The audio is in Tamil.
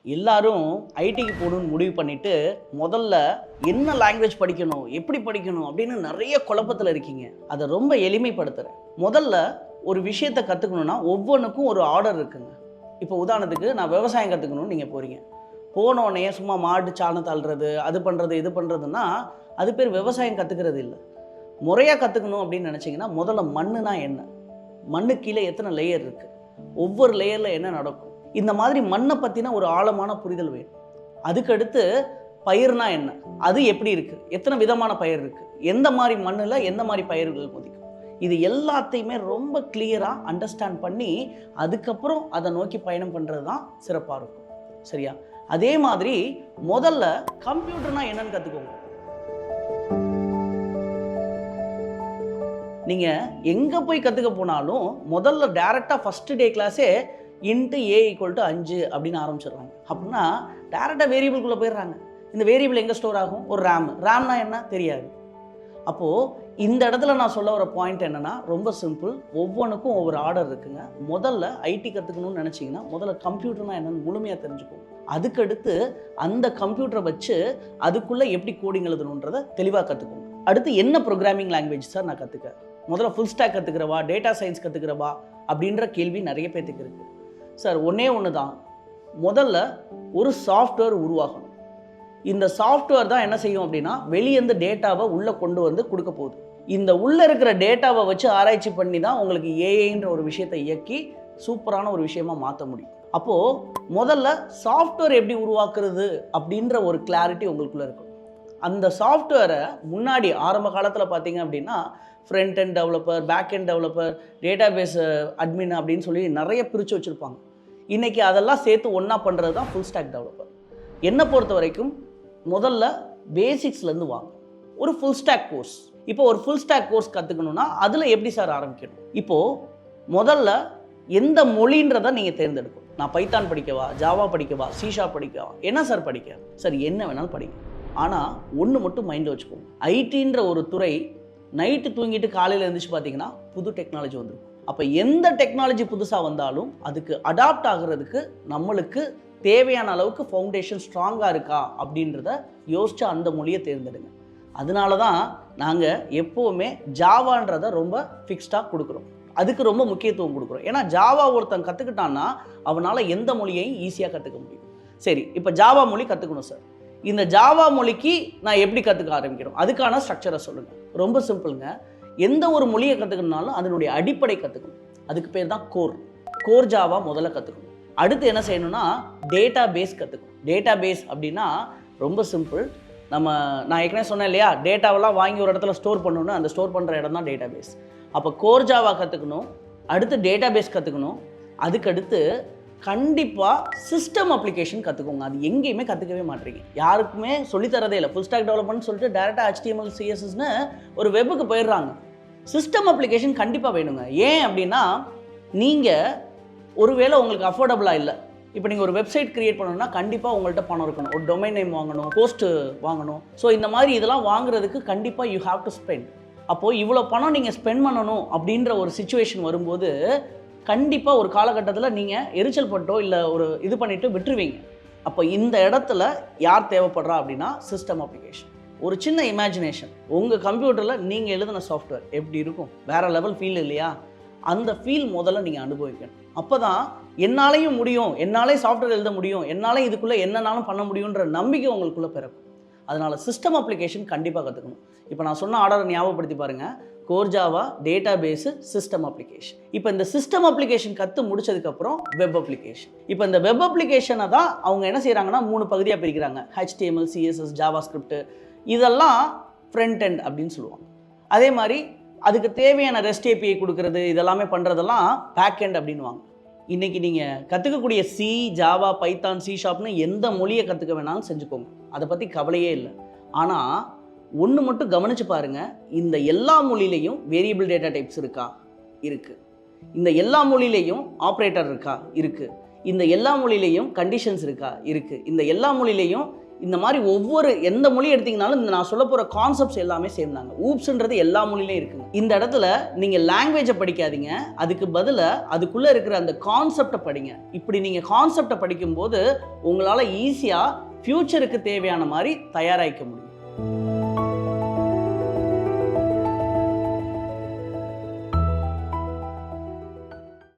எல்லாரும் ஐடிக்கு போகணும்னு முடிவு பண்ணிட்டு முதல்ல என்ன லாங்குவேஜ் படிக்கணும், எப்படி படிக்கணும் அப்படின்னு நிறைய குழப்பத்தில் இருக்கீங்க. அதை ரொம்ப எளிமைப்படுத்துகிறேன். முதல்ல ஒரு விஷயத்தை கற்றுக்கணுன்னா ஒவ்வொன்றுக்கும் ஒரு ஆர்டர் இருக்குங்க. இப்போ உதாரணத்துக்கு நான் விவசாயம் கற்றுக்கணும்னு நீங்கள் போகிறீங்க. போனோடனே சும்மா மாடு சாணம் தள்ளுறது, அது பண்ணுறது இது பண்ணுறதுன்னா அது பேர் விவசாயம் கற்றுக்கிறது இல்லை. முறையாக கற்றுக்கணும் அப்படின்னு நினச்சிங்கன்னா முதல்ல மண்ணுனா என்ன, மண்ணு கீழே எத்தனை லேயர் இருக்குது, ஒவ்வொரு லேயரில் என்ன நடக்கும், இந்த மாதிரி மண்ணை பற்றின ஒரு ஆழமான புரிதல் வேணும். அதுக்கடுத்து பயிர்னா என்ன, அது எப்படி இருக்குது, எத்தனை விதமான பயிர் இருக்குது, எந்த மாதிரி மண்ணில் எந்த மாதிரி பயிர்கள் முதிக்கும், இது எல்லாத்தையுமே ரொம்ப கிளியராக அண்டர்ஸ்டாண்ட் பண்ணி அதுக்கப்புறம் அதை நோக்கி பயணம் பண்ணுறது தான் சிறப்பாக இருக்கும். சரியா? அதே மாதிரி முதல்ல கம்ப்யூட்டர்னா என்னன்னு கற்றுக்கோங்க. நீங்கள் எங்கே போய் கற்றுக்க போனாலும் முதல்ல டேரெக்டாக ஃபஸ்ட்டு டே கிளாஸே இன்ட்டு ஏ = 5 அப்படின்னு ஆரம்பிச்சிடுறாங்க. அப்படின்னா டேரெக்டாக வேரியபிள்குள்ளே போயிடுறாங்க. இந்த வேரியபிள் எங்கே ஸ்டோர் ஆகும்? ஒரு ரேம்னா என்ன தெரியாது. அப்போது இந்த இடத்துல நான் சொல்ல வர பாயிண்ட் என்னென்னா ரொம்ப சிம்பிள். ஒவ்வொன்றுக்கும் ஒவ்வொரு ஆர்டர் இருக்குங்க. முதல்ல ஐடி கற்றுக்கணும்னு நினச்சிங்கன்னா முதல்ல கம்ப்யூட்டர்னா என்னென்னு முழுமையாக தெரிஞ்சுக்கோங்க. அதுக்கடுத்து அந்த கம்ப்யூட்டரை வச்சு அதுக்குள்ளே எப்படி கோடிங் எழுதணுன்றதை தெளிவாக கற்றுக்கோங்க. அடுத்து என்ன ப்ரோக்ராமிங் லாங்குவேஜ் சார் நான் கற்றுக்க, முதல்ல ஃபுல் ஸ்டாக் கற்றுக்கிறவா, டேட்டா சயின்ஸ் கற்றுக்கிறவா அப்படின்ற கேள்வி நிறைய பேத்துக்கு இருக்குது. சார் ஒன்றே ஒன்று தான், முதல்ல ஒரு சாஃப்ட்வேர் உருவாகணும். இந்த சாஃப்ட்வேர் தான் என்ன செய்யும் அப்படின்னா வெளியேந்து டேட்டாவை உள்ளே கொண்டு வந்து கொடுக்க போகுது. இந்த உள்ளே இருக்கிற டேட்டாவை வச்சு ஆராய்ச்சி பண்ணி தான் உங்களுக்கு ஏஐன்ற ஒரு விஷயத்தை இயக்கி சூப்பரான ஒரு விஷயமா மாற்ற முடியும். அப்போது முதல்ல சாஃப்ட்வேர் எப்படி உருவாக்குறது அப்படின்ற ஒரு கிளாரிட்டி உங்களுக்குள்ளே இருக்கும். அந்த சாஃப்ட்வேரை முன்னாடி ஆரம்ப காலத்தில் பார்த்தீங்க அப்படின்னா front end developer, back end developer, database admin அப்படின்னு சொல்லி நிறைய பிரித்து வச்சுருப்பாங்க. இன்றைக்கி அதெல்லாம் சேர்த்து ஒன்றா பண்ணுறது தான் ஃபுல் ஸ்டாக் டெவலப்பர். என்னை பொறுத்த வரைக்கும் முதல்ல பேசிக்ஸ்லேருந்து வாங்க. ஒரு ஃபுல் ஸ்டாக் கோர்ஸ், இப்போ ஒரு ஃபுல் ஸ்டாக் கோர்ஸ் கற்றுக்கணுன்னா அதில் எப்படி சார் ஆரம்பிக்கணும்? இப்போது முதல்ல எந்த மொழின்றதை நீங்கள் தேர்ந்தெடுக்கணும். நான் பைத்தான் படிக்கவா, ஜாவா படிக்கவா, C# படிக்கவா, என்ன சார் படிக்க? சார் என்ன வேணாலும் படிங்க. ஆனால் ஒன்று மட்டும் மைண்டில் வச்சுக்கோங்க, ஐடின்ற ஒரு துறை நைட்டு தூங்கிட்டு காலையில் எழுந்திரிச்சு பார்த்தீங்கன்னா புது டெக்னாலஜி வந்துடும். அப்போ எந்த டெக்னாலஜி புதுசாக வந்தாலும் அதுக்கு அடாப்ட் ஆகிறதுக்கு நம்மளுக்கு தேவையான அளவுக்கு ஃபவுண்டேஷன் ஸ்ட்ராங்காக இருக்கா அப்படின்றத யோசித்து அந்த மொழியை தேர்ந்தெடுங்க. அதனால தான் நாங்கள் எப்போவுமே ஜாவான்றதை ரொம்ப ஃபிக்ஸ்டாக கொடுக்குறோம், அதுக்கு ரொம்ப முக்கியத்துவம் கொடுக்குறோம். ஏன்னா ஜாவா ஒருத்தன் கற்றுக்கிட்டான்னா அவனால் எந்த மொழியையும் ஈஸியாக கற்றுக்க முடியும். சரி, இப்போ ஜாவா மொழி கற்றுக்கணும் சார், இந்த ஜாவா மொழிக்கு நான் எப்படி கற்றுக்க ஆரம்பிக்கணும், அதுக்கான ஸ்ட்ரக்சரை சொல்லுங்கள். ரொம்ப சிம்பிளுங்க. எந்த ஒரு மொழியை கற்றுக்கணுனாலும் அதனுடைய அடிப்படை கற்றுக்கணும். அதுக்கு பேர் தான் கோர் ஜாவா முதல்ல கற்றுக்கணும். அடுத்து என்ன செய்யணும்னா டேட்டா பேஸ் கற்றுக்கணும். டேட்டா பேஸ் அப்படின்னா ரொம்ப சிம்பிள். நான் ஏற்கனவே சொன்னேன் இல்லையா, டேட்டாவெல்லாம் வாங்கி ஒரு இடத்துல ஸ்டோர் பண்ணணும்னு, அந்த ஸ்டோர் பண்ணுற இடம் தான் டேட்டா பேஸ். அப்போ கோர் ஜாவா கற்றுக்கணும், அடுத்து டேட்டா பேஸ் கற்றுக்கணும், அதுக்கடுத்து கண்டிப்பாக சிஸ்டம் அப்ளிகேஷன் கற்றுக்கோங்க. அது எங்கேயுமே கற்றுக்கவே மாட்டீங்க, யாருக்குமே சொல்லித்தரதே இல்லை. ஃபுல் ஸ்டாக் டெவலப்மெண்ட் சொல்லிட்டு டேரெக்டாக HTML CSSன்னு ஒரு வெப்புக்கு போயிடுறாங்க. சிஸ்டம் அப்ளிகேஷன் கண்டிப்பாக வேணுங்க. ஏன் அப்படின்னா நீங்கள் ஒருவேளை உங்களுக்கு அஃபோர்டபுளாக இல்லை, இப்போ நீங்கள் ஒரு வெப்சைட் கிரியேட் பண்ணணும்னா கண்டிப்பாக உங்கள்கிட்ட பணம் இருக்கணும், ஒரு டொமைன் நேம் வாங்கணும், போஸ்ட்டு வாங்கணும். ஸோ இந்த மாதிரி இதெல்லாம் வாங்குறதுக்கு கண்டிப்பாக யூ ஹாவ் டு ஸ்பெண்ட். அப்போது இவ்வளோ பணம் நீங்கள் ஸ்பெண்ட் பண்ணணும் அப்படின்ற ஒரு சிச்சுவேஷன் வரும்போது கண்டிப்பாக ஒரு காலகட்டத்தில் நீங்கள் எரிச்சல் பட்டோ இல்லை ஒரு இது பண்ணிவிட்டு விட்டுருவீங்க. அப்போ இந்த இடத்துல யார் தேவைப்படுறா அப்படின்னா சிஸ்டம் அப்ளிகேஷன். ஒரு சின்ன இமேஜினேஷன், உங்கள் கம்ப்யூட்டரில் நீங்கள் எழுதின சாஃப்ட்வேர் எப்படி இருக்கும், வேறு லெவல் ஃபீல் இல்லையா? அந்த ஃபீல் முதல்ல நீங்கள் அனுபவிக்கணும். அப்போ தான் என்னாலையும் முடியும், என்னாலே சாஃப்ட்வேர் எழுத முடியும், என்னாலே இதுக்குள்ளே என்னன்னாலும் பண்ண முடியுன்ற நம்பிக்கை உங்களுக்குள்ளே பிறக்கும். அதனால் சிஸ்டம் அப்ளிகேஷன் கண்டிப்பாக கற்றுக்கணும். இப்போ நான் சொன்ன ஆர்டரை ஞாபகப்படுத்தி பாருங்கள், core Java, database, system application. இப்போ இந்த சிஸ்டம் அப்ளிகேஷன் கற்று முடிச்சதுக்கப்புறம் வெப் அப்ளிகேஷன். இப்போ இந்த வெப் அப்ளிகேஷனை தான் அவங்க என்ன செய்கிறாங்கன்னா 3 பகுதியாக பிரிக்கிறாங்க. HTML, CSS, ஜாவா ஸ்கிரிப்ட், இதெல்லாம் ஃப்ரண்ட் எண்ட் அப்படின்னு சொல்லுவாங்க. அதே மாதிரி அதுக்கு தேவையான REST API கொடுக்கறது, இதெல்லாமே பண்ணுறதெல்லாம் பேக் எண்ட் அப்படின்வாங்க. இன்றைக்கி நீங்கள் கற்றுக்கக்கூடிய ஜாவா, பைத்தான், C# எந்த மொழியை கற்றுக்க வேணாலும் செஞ்சுக்கோங்க, அதை பற்றி கவலையே இல்லை. ஆனால் ஒன்று மட்டும் கவனித்து பாருங்கள், இந்த எல்லா மொழியிலையும் வேரியபிள் டேட்டா டைப்ஸ் இருக்கா? இருக்குது. இந்த எல்லா மொழியிலையும் ஆப்ரேட்டர் இருக்கா? இருக்குது. இந்த எல்லா மொழியிலையும் கண்டிஷன்ஸ் இருக்கா? இருக்குது. இந்த எல்லா மொழியிலையும் இந்த மாதிரி ஒவ்வொரு எந்த மொழி எடுத்தீங்கனாலும் இந்த நான் சொல்ல போகிற கான்செப்ட்ஸ் எல்லாமே சேம் தாங்க. ஊப்ஸ்ன்றது எல்லா மொழியிலையும் இருக்குங்க. இந்த இடத்துல நீங்கள் லாங்குவேஜை படிக்காதீங்க, அதுக்கு பதிலாக அதுக்குள்ளே இருக்கிற அந்த கான்செப்டை படிங்க. இப்படி நீங்கள் கான்செப்டை படிக்கும்போது உங்களால் ஈஸியாக ஃப்யூச்சருக்கு தேவையான மாதிரி தயாராகிக்க முடியும்.